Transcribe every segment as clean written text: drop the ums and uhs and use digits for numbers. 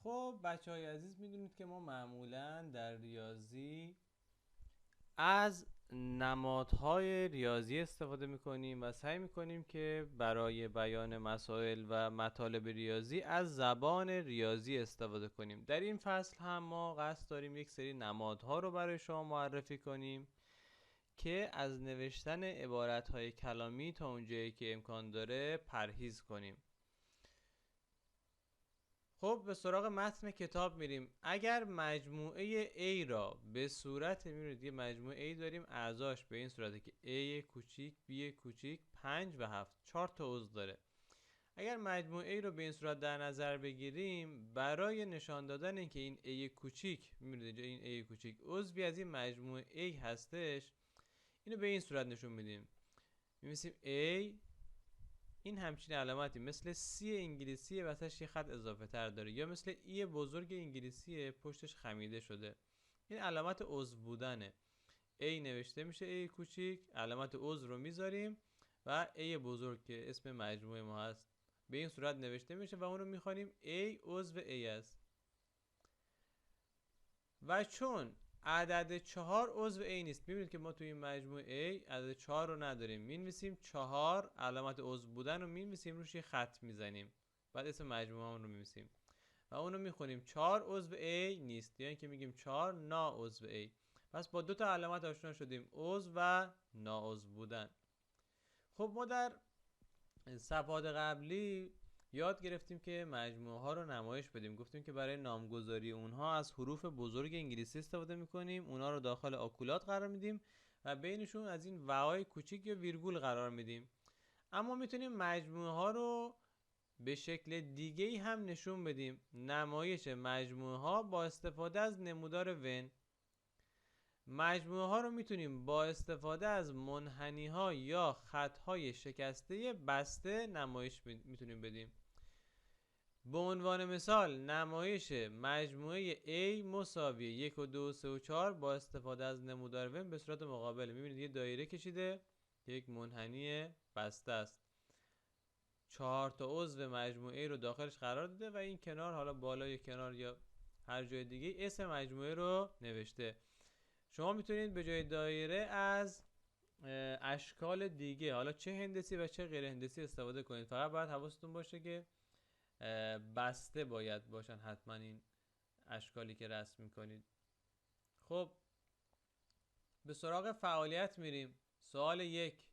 خب بچه های عزیز، میدونید که ما معمولا در ریاضی از نمادهای ریاضی استفاده میکنیم و سعی میکنیم که برای بیان مسائل و مطالب ریاضی از زبان ریاضی استفاده کنیم. در این فصل هم ما قصد داریم یک سری نمادها رو برای شما معرفی کنیم که از نوشتن عبارتهای کلامی تا اونجایی که امکان داره پرهیز کنیم. خب به سراغ متن کتاب میریم. اگر مجموعه A را به صورت، میبینید یه مجموعه A داریم، اعضاش به این صورته که A کوچیک، B کوچیک، 5 و 7، 4 تا عضو داره. اگر مجموعه A رو به این صورت در نظر بگیریم، برای نشان دادن اینکه این A کوچیک، میبینید اینجا این A کوچیک عضوی از این مجموعه A هستش، اینو به این صورت نشون میدیم. می‌نویسیم A، این همچین علامتی مثل سی انگلیسی وسطش یه خط اضافه تر داره، یا مثل ای بزرگ انگلیسی پشتش خمیده شده. این علامت عضو بودنه. A نوشته میشه A کوچیک، علامت عضو رو میذاریم و A بزرگ که اسم مجموعه ما هست به این صورت نوشته میشه و اون رو میخوانیم A عضو A است. و چون عدد 4 عضو A نیست، میبینید که ما توی این مجموعه A عدد 4 رو نداریم، مینویسیم 4، علامت عضو بودن رو مینویسیم، روش یه خط میزنیم، بعد اسم مجموعه رو مینویسیم و اون رو میخونیم 4 عضو A نیست، یا اینکه میگیم 4 ناعضو A. پس با دو تا علامت آشنا شدیم، عضو و ناعضو بودن. خب ما در صفحات قبلی یاد گرفتیم که مجموعه ها رو نمایش بدیم. گفتیم که برای نامگذاری اونها از حروف بزرگ انگلیسی استفاده میکنیم، اونها رو داخل آکولات قرار میدیم و بینشون از این وهای کوچیک یا ویرگول قرار میدیم. اما میتونیم مجموعه ها رو به شکل دیگه‌ای هم نشون بدیم. نمایش مجموعه ها با استفاده از نمودار ون. مجموعه ها رو میتونیم با استفاده از منحنی ها یا خط های شکسته بسته نمایش میتونیم بدیم. به عنوان مثال نمایش مجموعه A مساوی 1 و 2 و 3 و 4 با استفاده از نمودار ون به صورت مقابله. میبینید یه دایره کشیده که یک منحنی بسته است، 4 تا عضو مجموعه A رو داخلش قرار داده و این کنار، حالا بالای کنار یا هر جای دیگه، اسم مجموعه رو نوشته. شما میتونید به جای دایره از اشکال دیگه، حالا چه هندسی و چه غیر هندسی، استفاده کنید. فقط باید حواستون باشه که بسته باید باشن حتما این اشکالی که رسم میکنید. خب به سراغ فعالیت میریم. سوال 1: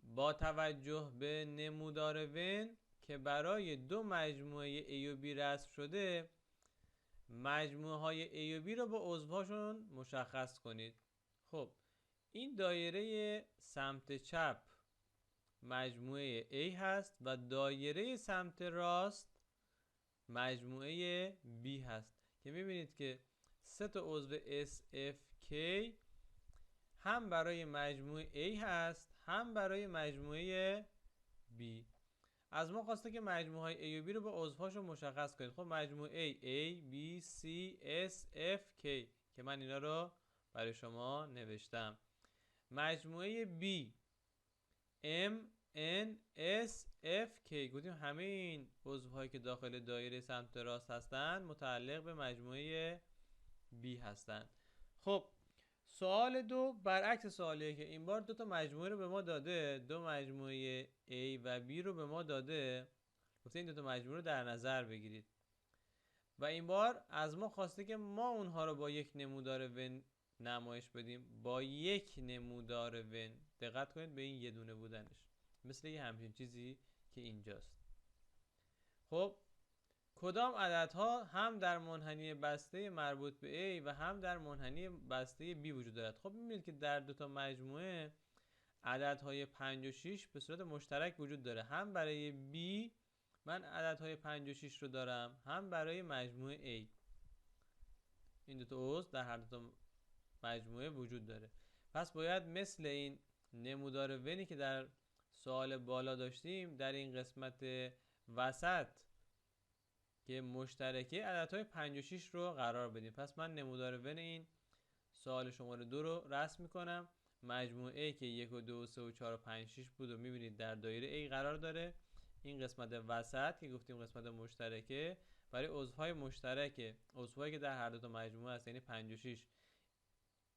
با توجه به نمودار ون که برای دو مجموعه A و B رسم شده، مجموعه های A و B رو با عضوهاشون مشخص کنید. خب این دایره سمت چپ مجموعه A هست و دایره سمت راست مجموعه B هست که میبینید که سه تا عضو S, F, K هم برای مجموعه A هست هم برای مجموعه B. از ما خواسته که مجموعه های A و B رو با عضوهاشون مشخص کنید. خب مجموعه A B C S F K که من اینا رو برای شما نوشتم. مجموعه B M N S F K گفتیم همه این عضوهایی که داخل دایره سمت راست هستن متعلق به مجموعه B هستن. خب سوال 2 برعکس سوالیه که این بار دو تا مجموعه رو به ما داده، دو مجموعه A و B رو به ما داده، گفته این دو تا مجموعه رو در نظر بگیرید و این بار از ما خواسته که ما اونها رو با یک نمودار ون نمایش بدیم. با یک نمودار ون، دقت کنید به این یه دونه بودنش، مثل یه همچین چیزی که اینجاست. خب کدام عددها هم در منحنی بسته مربوط به A و هم در منحنی بسته B وجود دارد؟ خب می‌بینید که در دو تا مجموعه عددهای 5 و 6 به صورت مشترک وجود داره. هم برای B من عددهای 5 و 6 رو دارم، هم برای مجموعه A. این دو تا عضو در هر دو تا مجموعه وجود داره. پس باید مثل این نمودار ونی که در سوال بالا داشتیم، در این قسمت وسط که مشترکه عددهای 5 و 6 رو قرار بدیم. پس من نمودار ون این سوال شماره 2 رو رسم میکنم. مجموعه A که 1 و 2 و 3 و 4 و 5 6 بود و میبینید در دایره A قرار داره. این قسمت وسط که گفتیم قسمت مشترکه برای عضوهای مشترکه، عضوهایی که در هر دو تا مجموعه هست، یعنی 56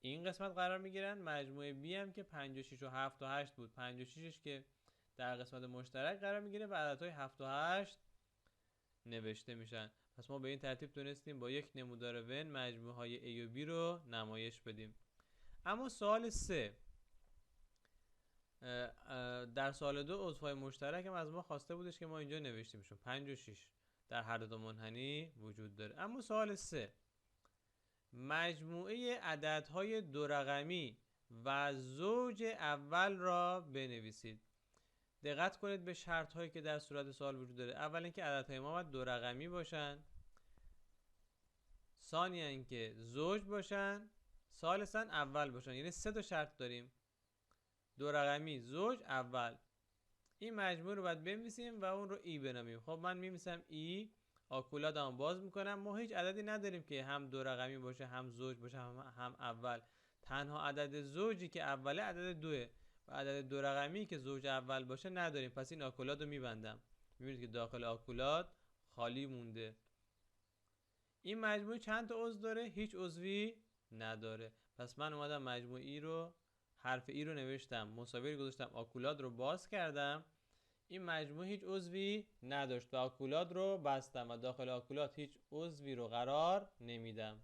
این قسمت قرار میگیرن. مجموعه B هم که 56 و 7 و 8 بود، 56ش که در قسمت مشترک قرار میگیره و عددهای 7 و 8 نوشته میشن. پس ما به این ترتیب تونستیم با یک نمودار ون مجموعه های A و B رو نمایش بدیم. اما سوال 3، در سوال 2 عضوهای مشترک هم از ما خواسته بودش که ما اینجا نوشتیمشون 5 و 6 در هر دو منحنی وجود داره. اما سوال 3، مجموعه عددهای دو رقمی و زوج اول را بنویسید. دقت کنید به شرط هایی که در صورت سوال وجود داره. اول اینکه عددهای ما باید دو رقمی باشن، ثانیاً اینکه زوج باشن، ثالثاً اول باشن. یعنی 3 تا شرط داریم: دو رقمی، زوج، اول. این مجموعه رو باید بنویسیم و اون رو ای بنامیم. خب من می‌نویسم ای، آکولادمو باز میکنم. ما هیچ عددی نداریم که هم دو رقمی باشه، هم زوج باشه، هم اول. تنها عدد زوجی که اوله عدد 2 و عدد دو رقمی که زوج اول باشه نداریم. پس این آکولاد رو میبندم. میبینید که داخل آکولاد خالی مونده. این مجموعه چند تا عضو داره؟ هیچ عضوی نداره. پس من اومدم مجموعه ای رو، حرف ای رو نوشتم، مساوی گذاشتم، آکولاد رو باز کردم. این مجموعه هیچ عضوی نداشت و آکولاد رو بستم و داخل آکولاد هیچ عضوی رو قرار نمیدم.